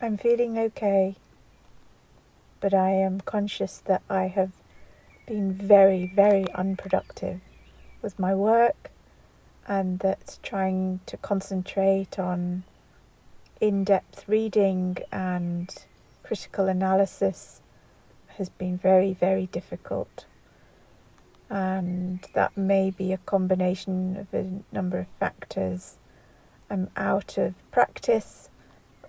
I'm feeling okay, but I am conscious that I have been very, very unproductive with my work, and that trying to concentrate on in-depth reading and critical analysis has been very, very difficult. And that may be a combination of a number of factors. I'm out of practice.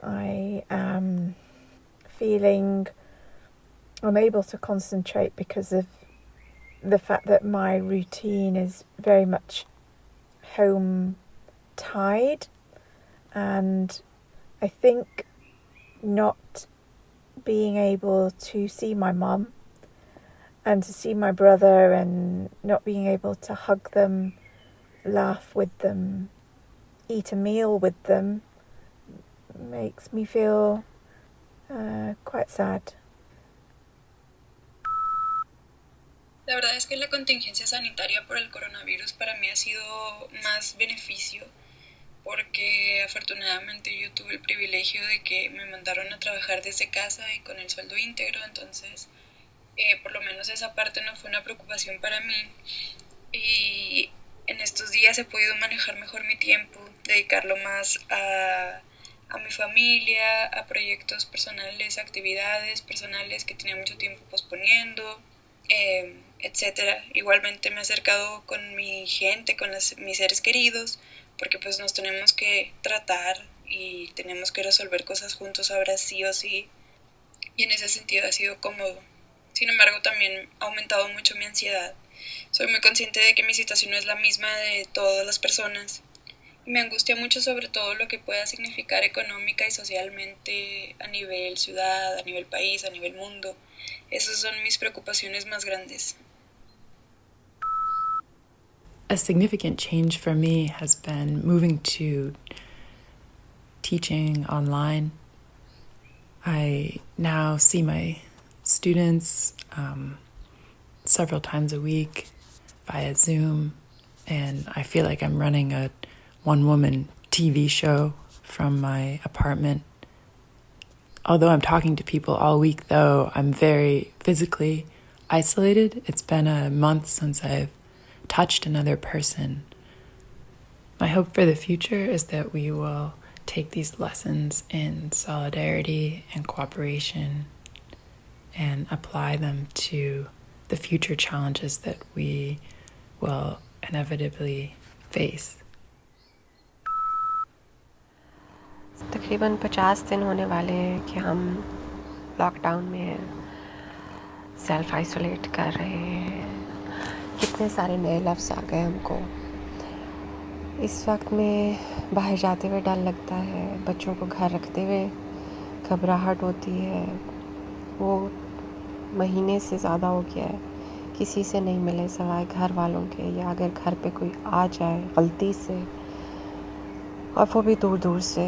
I am feeling unable to concentrate because of the fact that my routine is very much home tied, and I think not being able to see my mum and to see my brother and not being able to hug them, laugh with them, eat a meal with them makes me feel quite sad. La verdad es que la contingencia sanitaria por el coronavirus para mí ha sido más beneficio, porque afortunadamente yo tuve el privilegio de que me mandaron a trabajar desde casa y con el sueldo íntegro, entonces por lo menos esa parte no fue una preocupación para mí, y en estos días he podido manejar mejor mi tiempo, dedicarlo más a mi familia, a proyectos personales, actividades personales que tenía mucho tiempo posponiendo, etcétera. Igualmente me he acercado con mi gente, con mis seres queridos, porque pues nos tenemos que tratar y tenemos que resolver cosas juntos ahora sí o sí, y en ese sentido ha sido cómodo. Sin embargo, también ha aumentado mucho mi ansiedad. Soy muy consciente de que mi situación no es la misma de todas las personas, y me angustia mucho sobre todo lo que pueda significar económica y socialmente a nivel ciudad, a nivel país, a nivel mundo. Esas son mis preocupaciones más grandes. A significant change for me has been moving to teaching online. I now see my students several times a week via Zoom, and I feel like I'm running a one-woman TV show from my apartment. Although I'm talking to people all week, though, I'm very physically isolated. It's been a month since I've touched another person. My hope for the future is that we will take these lessons in solidarity and cooperation and apply them to the future challenges that we will inevitably face. तकरीबन 50 दिन होने वाले हैं कि हम lockdown में हैं, self isolate कर रहे हैं। कितने सारे नए लफ्ज़ आ गए हमको। इस वक्त में बाहर जाते हुए डर लगता है, बच्चों को घर रखते हुए घबराहट होती है। वो महीने से ज़्यादा हो गया है, किसी से नहीं मिले सिवाय घर वालों के, या अगर घर पे कोई आ जाए गलती से, और वो भी दूर दूर से,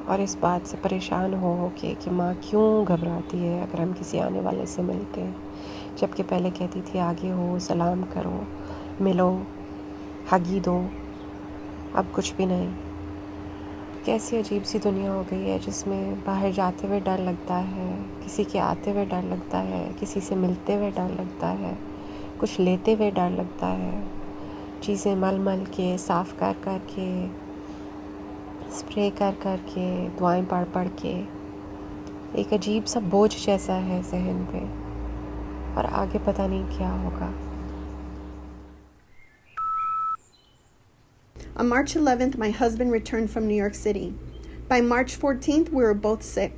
और इस बात से परेशान हो के कि माँ क्यों घबराती है अगर हम किसी आने वाले से मिलते हैं, जबकि पहले कहती थी आगे हो, सलाम करो, मिलो, हगी दो। अब कुछ भी नहीं। कैसी अजीब सी दुनिया हो गई है जिसमें बाहर जाते हुए डर लगता है, किसी के आते हुए डर लगता है, किसी से मिलते हुए डर लगता है, कुछ लेते हुए डर लगता है, चीज़ें मल मल के, साफ़ कर कर के, स्प्रे कर कर के, दुआएं पढ़ पढ़ के, एक अजीब सा बोझ जैसा है जहन पे, और आगे पता नहीं क्या होगा। On March 11th, my husband returned from New York City. By March 14th, we were both sick.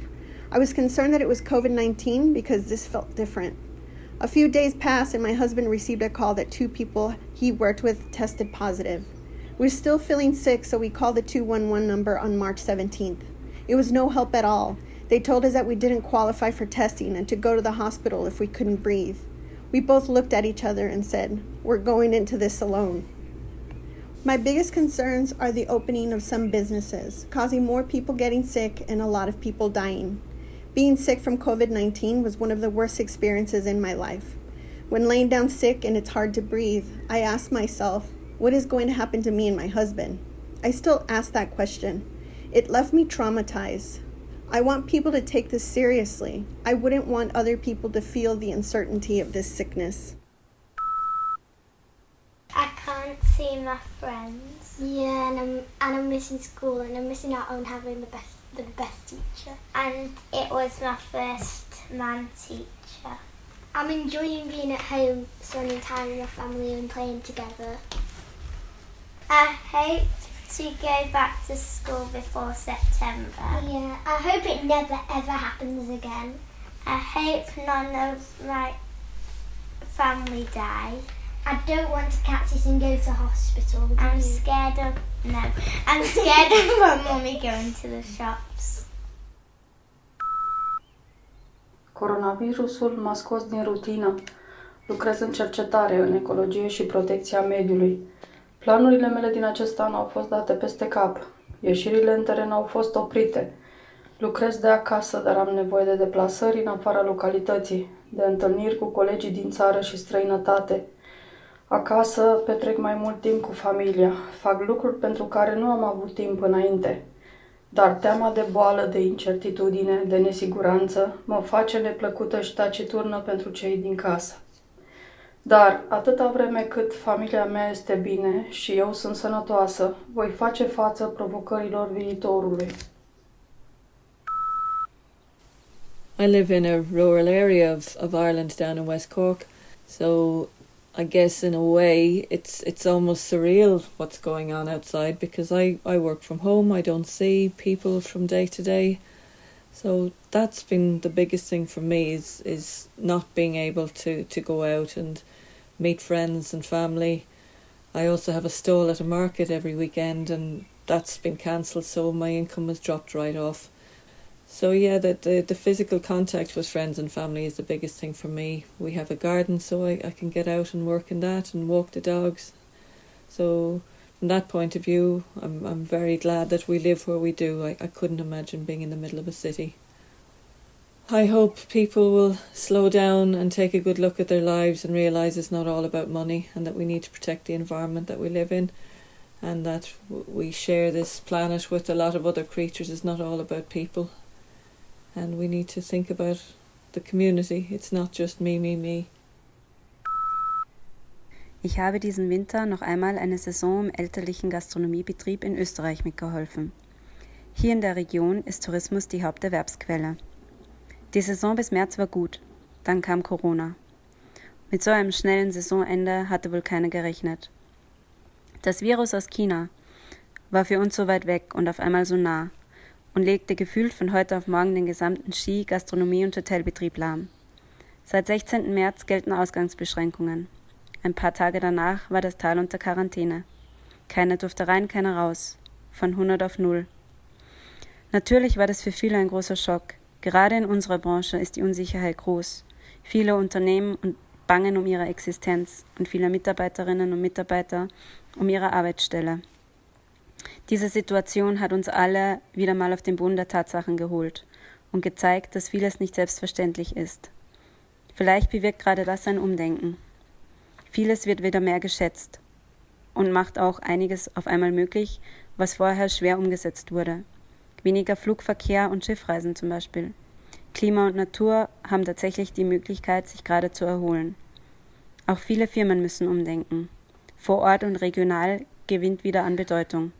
I was concerned that it was COVID-19 because this felt different. A few days passed and my husband received a call that 2 people he worked with tested positive. We were still feeling sick, so we called the 211 number on March 17th. It was no help at all. They told us that we didn't qualify for testing and to go to the hospital if we couldn't breathe. We both looked at each other and said, "We're going into this alone." My biggest concerns are the opening of some businesses, causing more people getting sick and a lot of people dying. Being sick from COVID-19 was one of the worst experiences in my life. When laying down sick and it's hard to breathe, I ask myself, what is going to happen to me and my husband? I still ask that question. It left me traumatized. I want people to take this seriously. I wouldn't want other people to feel the uncertainty of this sickness. I can't see my friends. Yeah, and I'm missing school, and I'm missing out on having the best teacher. And it was my first man teacher. I'm enjoying being at home, spending time with my family and playing together. I hope to go back to school before September. Yeah, I hope it never ever happens again. I hope none of my family die. I don't want to catch it and go to hospital. I'm scared of my mummy going to the shops. Coronavirusul m-a scos din rutină. Lucrez în cercetare, în ecologie și protecția mediului. Planurile mele din acest an au fost date peste cap. Ieșirile în teren au fost oprite. Lucrez de acasă, dar am nevoie de deplasări în afara localității, de întâlniri cu colegii din țară și străinătate. Acasă petrec mai mult timp cu familia, fac lucruri pentru care nu am avut timp înainte. Dar teama de boală, de incertitudine, de nesiguranță mă face neplăcută și taciturnă pentru cei din casă. Dar atâta vreme cât familia mea este bine și eu sunt sănătoasă, voi face față provocărilor viitorului. I live in a rural area of Ireland down in West Cork, so I guess in a way it's almost surreal what's going on outside because I work from home. I don't see people from day to day. So that's been the biggest thing for me is not being able to go out and meet friends and family. I also have a stall at a market every weekend and that's been cancelled, so my income has dropped right off. So yeah, the physical contact with friends and family is the biggest thing for me. We have a garden, so I can get out and work in that and walk the dogs. So from that point of view, I'm very glad that we live where we do. I couldn't imagine being in the middle of a city. I hope people will slow down and take a good look at their lives and realise it's not all about money and that we need to protect the environment that we live in and that we share this planet with a lot of other creatures. It's not all about people. And we need to think about the community. It's not just me, me, me. Ich habe diesen Winter noch einmal eine Saison im elterlichen Gastronomiebetrieb in Österreich mitgeholfen. Hier in der Region ist Tourismus die Haupterwerbsquelle. Die Saison bis März war gut, dann kam Corona. Mit so einem schnellen Saisonende hatte wohl keiner gerechnet. Das Virus aus China war für uns so weit weg und auf einmal so nah und legte gefühlt von heute auf morgen den gesamten Ski-, Gastronomie- und Hotelbetrieb lahm. Seit 16. März gelten Ausgangsbeschränkungen. Ein paar Tage danach war das Tal unter Quarantäne. Keiner durfte rein, keiner raus. Von 100 auf 0. Natürlich war das für viele ein großer Schock. Gerade in unserer Branche ist die Unsicherheit groß. Viele Unternehmen bangen um ihre Existenz und viele Mitarbeiterinnen und Mitarbeiter um ihre Arbeitsstelle. Diese Situation hat uns alle wieder mal auf den Boden der Tatsachen geholt und gezeigt, dass vieles nicht selbstverständlich ist. Vielleicht bewirkt gerade das ein Umdenken. Vieles wird wieder mehr geschätzt und macht auch einiges auf einmal möglich, was vorher schwer umgesetzt wurde. Weniger Flugverkehr und Schiffreisen zum Beispiel. Klima und Natur haben tatsächlich die Möglichkeit, sich gerade zu erholen. Auch viele Firmen müssen umdenken. Vor Ort und regional gewinnt wieder an Bedeutung.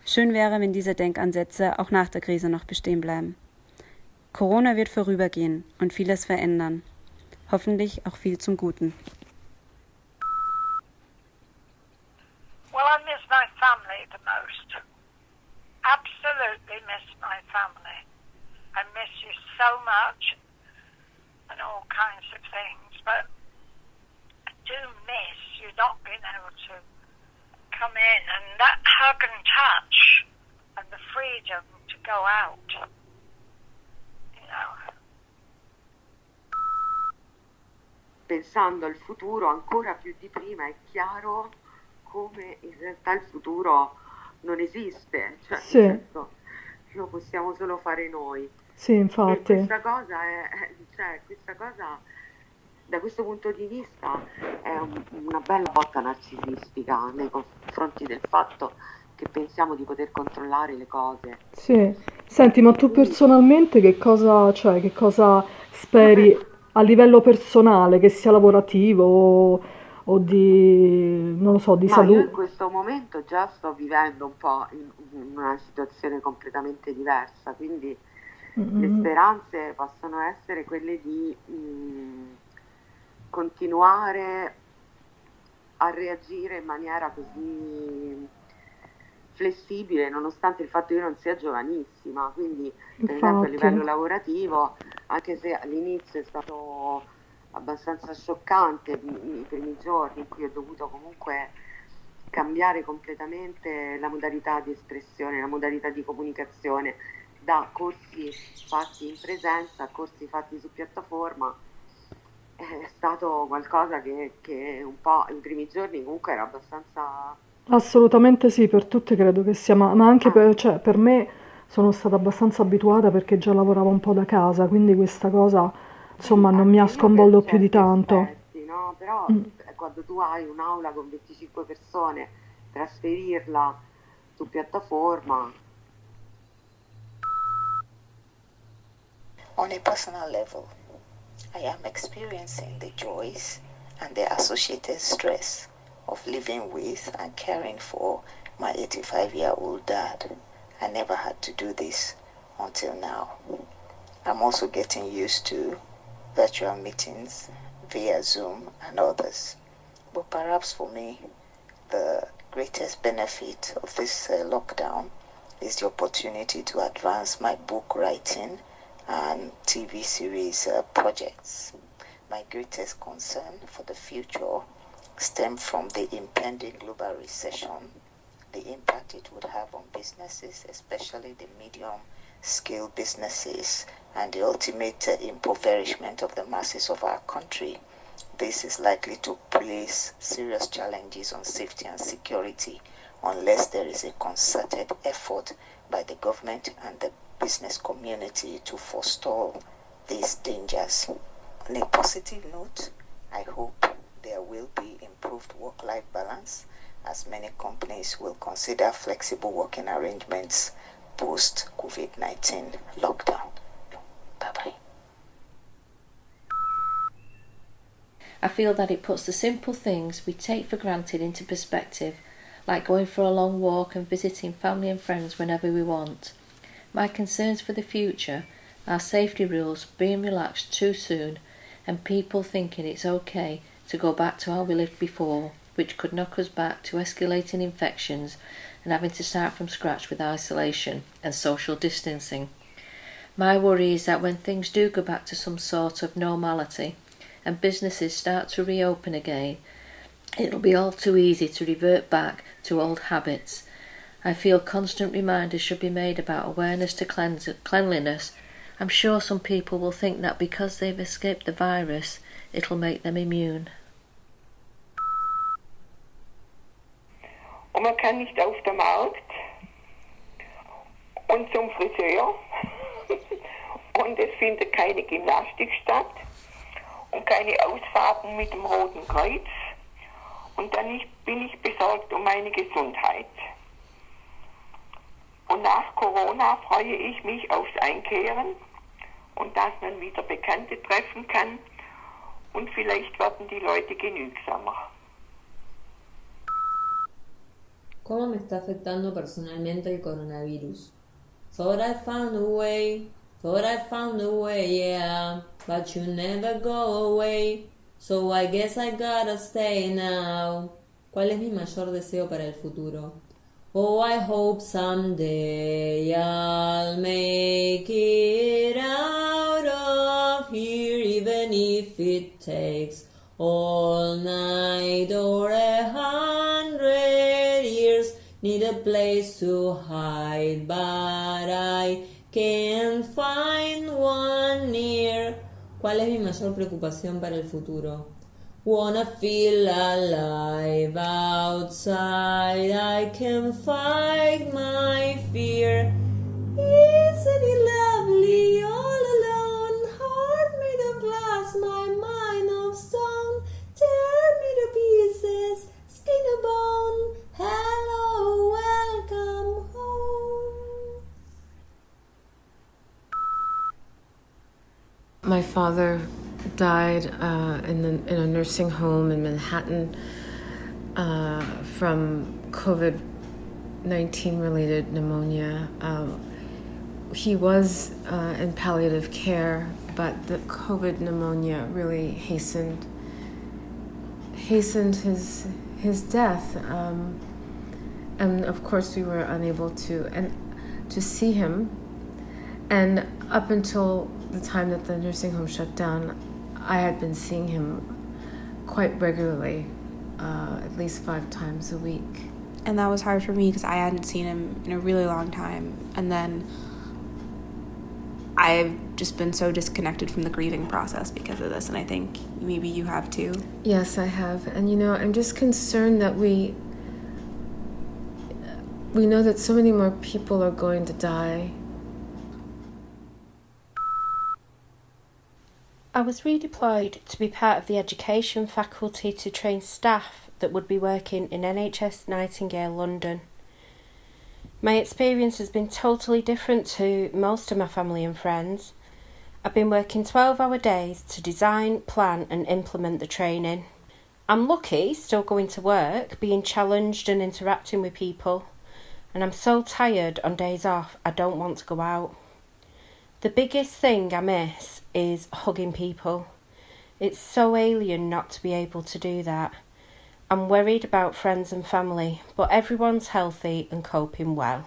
Schön wäre, wenn diese Denkansätze auch nach der Krise noch bestehen bleiben. Corona wird vorübergehen und vieles verändern. Hoffentlich auch viel zum Guten. Well, I miss my family the most. Absolutely miss my family. I miss you so much and all kinds of things, but I do miss you not being able to come in and that hug and touch and the freedom to go out, you know. Pensando al futuro ancora più di prima è chiaro come in realtà il futuro non esiste, cioè sì. Certo, lo possiamo solo fare noi. Sì, infatti. E questa cosa da questo punto di vista è una bella botta narcisistica nei confronti del fatto che pensiamo di poter controllare le cose. Sì, Senti, ma tu personalmente che cosa speri a livello personale, che sia lavorativo o di, non lo so, di Ma io in salute? questo momento già sto vivendo un po' in una situazione completamente diversa, quindi le speranze possono essere quelle di continuare a reagire in maniera così flessibile, nonostante il fatto che io non sia giovanissima, quindi per esempio a Infatti. livello lavorativo, anche se all'inizio è stato abbastanza scioccante i primi giorni in cui ho dovuto comunque cambiare completamente la modalità di espressione, la modalità di comunicazione, da corsi fatti in presenza a corsi fatti su piattaforma, è stato qualcosa che un po' i primi giorni comunque era abbastanza... Assolutamente sì, per tutte credo che sia, ma anche cioè, per me sono stata abbastanza abituata perché già lavoravo un po' da casa, quindi questa cosa, insomma, non mi ha Anche io per sconvolto più di certi tanto. aspetti, no? Però quando tu hai un'aula con 25 persone, trasferirla su piattaforma. On a personal level, I am experiencing the joys and the associated stress of living with and caring for my 85-year-old dad. I never had to do this until now. I'm also getting used to virtual meetings via Zoom and others. But perhaps for me, the greatest benefit of this lockdown is the opportunity to advance my book writing and TV series projects. My greatest concern for the future stem from the impending global recession, the impact it would have on businesses, especially the medium-scale businesses, and the ultimate impoverishment of the masses of our country. This is likely to place serious challenges on safety and security unless there is a concerted effort by the government and the business community to forestall these dangers. On a positive note, I hope there will be improved work-life balance as many companies will consider flexible working arrangements post-COVID-19 lockdown. Bye-bye. I feel that it puts the simple things we take for granted into perspective, like going for a long walk and visiting family and friends whenever we want. My concerns for the future are safety rules being relaxed too soon and people thinking it's okay to go back to how we lived before, which could knock us back to escalating infections and having to start from scratch with isolation and social distancing. My worry is that when things do go back to some sort of normality and businesses start to reopen again, it'll be all too easy to revert back to old habits. I feel constant reminders should be made about awareness to cleanliness. I'm sure some people will think that because they've escaped the virus, it'll make them immune. Und man kann nicht auf den Markt und zum Friseur und es findet keine Gymnastik statt und keine Ausfahrten mit dem Roten Kreuz und dann bin ich besorgt um meine Gesundheit. Und nach Corona freue ich mich aufs Einkehren und dass man wieder Bekannte treffen kann und vielleicht werden die Leute genügsamer. ¿Cómo me está afectando personalmente el coronavirus? Thought I found a way, yeah, but you never go away, so I guess I gotta stay now. ¿Cuál es mi mayor deseo para el futuro? Oh, I hope someday I'll make it out of here, even if it takes all night or 100 years. Need a place to hide, but I can't find one near. ¿Cuál es mi mayor preocupación para el futuro? Wanna feel alive outside, I can fight my fear. Isn't it lovely all alone? Heart made of glass, my mind of stone. Tear me to pieces, skin to bone. Hello, welcome home. My father died in a nursing home in Manhattan from COVID-19 related pneumonia. He was in palliative care, but the COVID pneumonia really hastened his death. And of course we were unable to see him. And up until the time that the nursing home shut down, I had been seeing him quite regularly, at least 5 times a week. And that was hard for me because I hadn't seen him in a really long time. And then I've just been so disconnected from the grieving process because of this, and I think maybe you have too. Yes, I have. And I'm just concerned that we know that so many more people are going to die. I was redeployed to be part of the education faculty to train staff that would be working in NHS Nightingale London. My experience has been totally different to most of my family and friends. I've been working 12-hour days to design, plan and implement the training. I'm lucky still going to work, being challenged and interacting with people, and I'm so tired on days off I don't want to go out. The biggest thing I miss is hugging people. It's so alien not to be able to do that. I'm worried about friends and family, but everyone's healthy and coping well.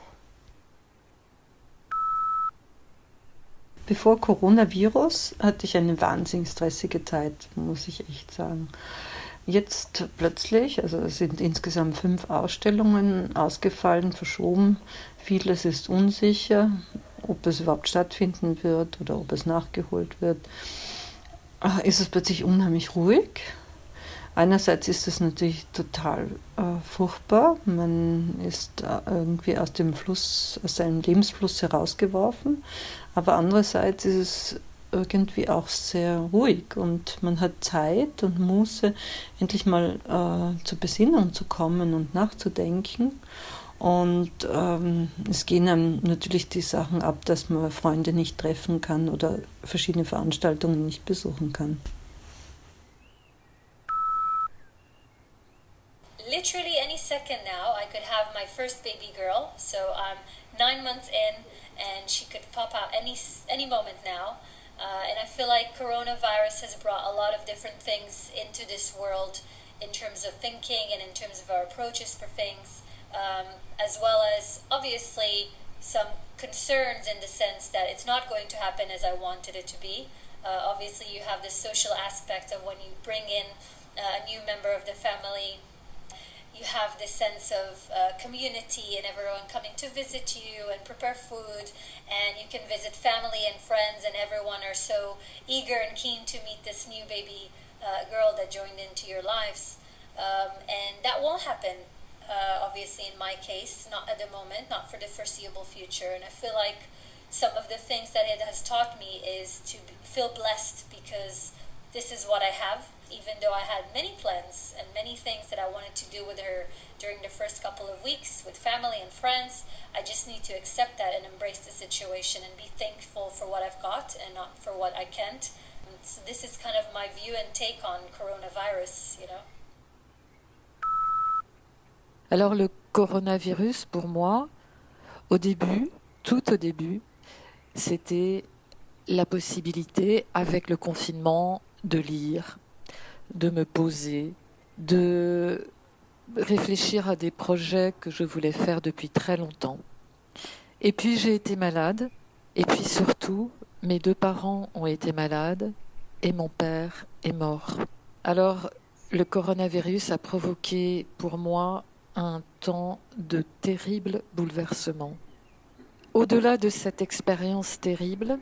Bevor Coronavirus hatte ich eine wahnsinnig stressige Zeit, muss ich echt sagen. Jetzt plötzlich, also es sind insgesamt 5 Ausstellungen ausgefallen, verschoben. Vieles ist unsicher, ob es überhaupt stattfinden wird oder ob es nachgeholt wird. Ist es plötzlich unheimlich ruhig. Einerseits ist es natürlich total furchtbar. Man ist irgendwie aus seinem Lebensfluss herausgeworfen. Aber andererseits ist es irgendwie auch sehr ruhig und man hat Zeit und Muße, endlich mal zur Besinnung zu kommen und nachzudenken. Und es gehen einem natürlich die Sachen ab, dass man Freunde nicht treffen kann oder verschiedene Veranstaltungen nicht besuchen kann. Literally any second now I could have my first baby girl, so I'm 9 months in and she could pop out any moment now, and I feel like coronavirus has brought a lot of different things into this world in terms of thinking and in terms of our approaches for things, as well as obviously some concerns in the sense that it's not going to happen as I wanted it to be. Obviously you have the social aspect of when you bring in a new member of the family. You have this sense of community and everyone coming to visit you and prepare food, and you can visit family and friends, and everyone are so eager and keen to meet this new baby girl that joined into your lives. And that won't happen, obviously in my case, not at the moment, not for the foreseeable future. And I feel like some of the things that it has taught me is to feel blessed because this is what I have, even though I had many plans and many things that I wanted to do with her during the first couple of weeks with family and friends. I just need to accept that and embrace the situation and be thankful for what I've got and not for what I can't. So this is kind of my view and take on coronavirus, you know. Alors le coronavirus, pour moi, au début, tout au début, c'était la possibilité, avec le confinement, de lire, de me poser, de réfléchir à des projets que je voulais faire depuis très longtemps. Et puis j'ai été malade, et puis surtout, mes 2 parents ont été malades, et mon père est mort. Alors, le coronavirus a provoqué pour moi un temps de terrible bouleversement. Au-delà de cette expérience terrible,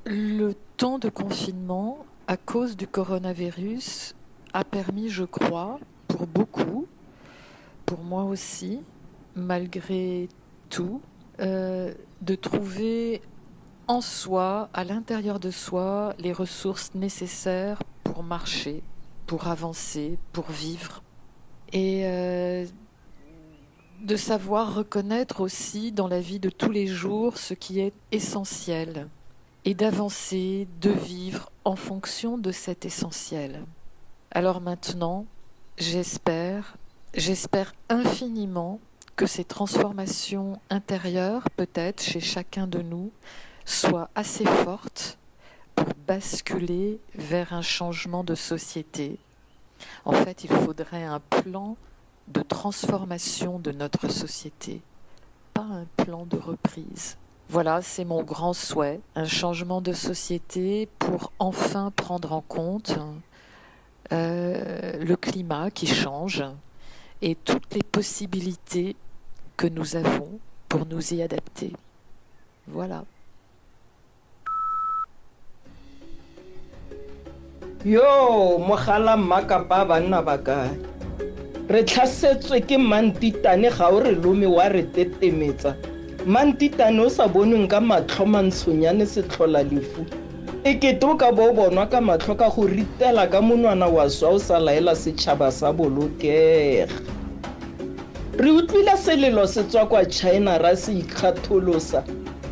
le temps de confinement, à cause du coronavirus, a permis, je crois, pour beaucoup, pour moi aussi, malgré tout, de trouver en soi, à l'intérieur de soi, les ressources nécessaires pour marcher, pour avancer, pour vivre. Et de savoir reconnaître aussi dans la vie de tous les jours ce qui est essentiel. et d'avancer, de vivre en fonction de cet essentiel. Alors maintenant, j'espère infiniment que ces transformations intérieures, peut-être chez chacun de nous, soient assez fortes pour basculer vers un changement de société. En fait, il faudrait un plan de transformation de notre société, pas un plan de reprise. Voilà, c'est mon grand souhait, un changement de société pour enfin prendre en compte le climat qui change et toutes les possibilités que nous avons pour nous y adapter. Voilà. Yo, mogala makapa banna ba kae re tlhasetswe ke mantitane ga o re lome wa re tetemetsa mantitane o sa bonweng ka matlho mantshonyane se tlhola lefu e kete o ka bo bonwa ka matlho ka go ritela ka monwana wa swa o sa laela setšhaba sa bolokega re utlwile selelo se tswa kwa China ra se ikgatholosa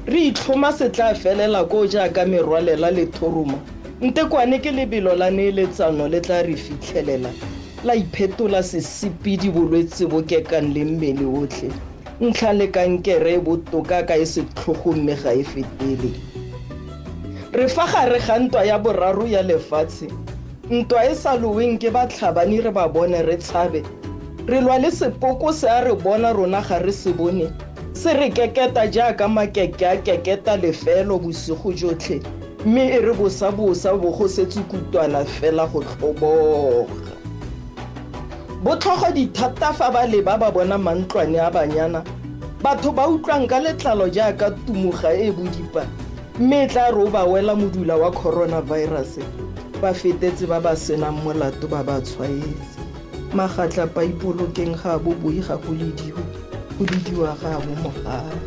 re itlhoma se tla felela ko jaaka merwalela le thoroma nte kwane ke lebelo la neeletsano le tla re fitlhelela la iphetola sesipidi bolwetse bo kekang le mmele otlhe ntlha le kankere botoka ka e setlhogo mme ga e fetele re fa gare ga ntwa ya boraro ya lefatshe ntwa e sa loweng ke batlhabani re ba bone re tshabe re lwa le sepoko se a re bona rona ga re se bone se re keketa jaaka makeke a keketa lefelo bosigo jotlhe mme e re bosa-bosa bo go setse kutwana fela go tlhoboga botlhogo dithata fa ba leba ba bona mantlwane a banyana batho ba utlwang ka letlalo jaaka tumuga e bodipa mme tla re o ba wela modula wa coronavirus ba fetetse ba ba senang molato ba ba tshwaetse magatla paipolokeng ga boboi ga go lediwa ga bo mogare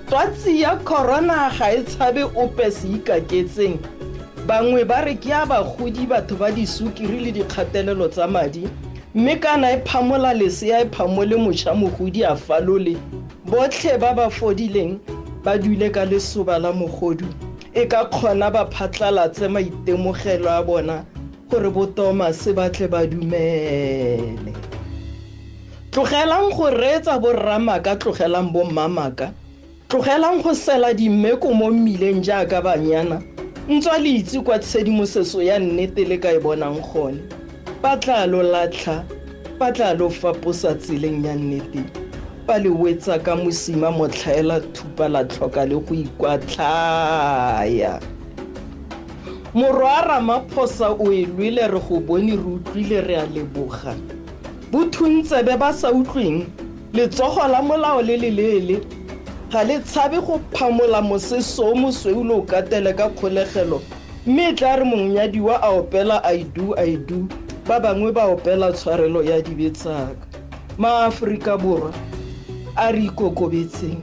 twatsi ya corona ga e tshabe ope se ikaketseng bangwe ba re ke a bagodi batho ba disukiri le dikgatelelo tsa madi mme kana e phamola lesea e phamole mošwa mogodi a falole botlhe ba ba fodileng ba dule ka lesoba la mogodu e ka kgona ba phatlalatse maitemogelo a bona gore botoma se batle ba dumele tlogelang go reetsa borramaka tlogelang bommamaka tlogelang go sela dimmeko mo mmileng jaaka banyana ntswa le itse kwa tshedimosetso ya nnete le ka e bonang gone ba tla lo latlha ba tla lo faposa tseleng ya nnete ba le wetsa ka mosima motlhaela thupa la tlhoka le go ikwatlhaya morwa Ramaphosa o e lwile re go bone re utlwile re a leboga bothuntse be ba sa utlweng letsogo la molao le lelele ga le tshabe go phamola moseso mosweu lo katele ka kgolegelo mme tla re monyadiwa a opela I do ba bangwe ba opela tshwarelo ya dibetsaka maAforika Borwa a re ikokobetseng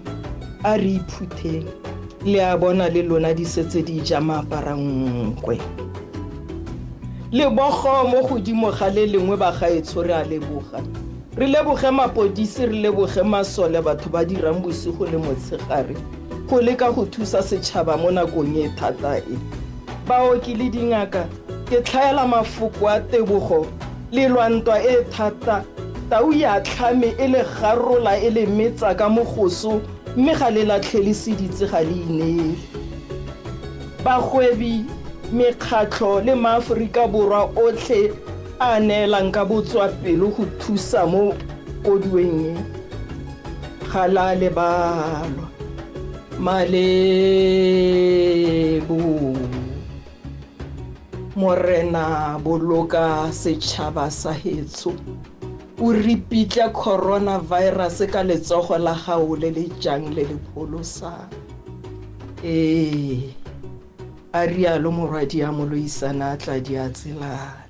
a re iphutheng le a bona le lona di setse di ja maaparangkwe le bogo mo godimo ga le lengwe ba gaetsho re a leboga re leboge mapodisi re leboge masole batho ba dirang bosigo le motshegare go leka go thusa setšhaba mo nakong e thata e baoki le dingaka ke tlhaela mafoko a tebogo le lwantwa e thata tau ya tlhame e le garola e le metsa ka mogoso mme ga le latlheliseditse ga le inele bagwebi mekgatlho le maAforika Borwa otlhe a neelang ka botswapelo go thusa mo kodueng ga la lebalwa malebo morena boloka setšhaba sa hetso o ripitla coronavirus ka letsogo la gago le le jang le le pholosang a rialo morwadi a moloisana tla di a tselana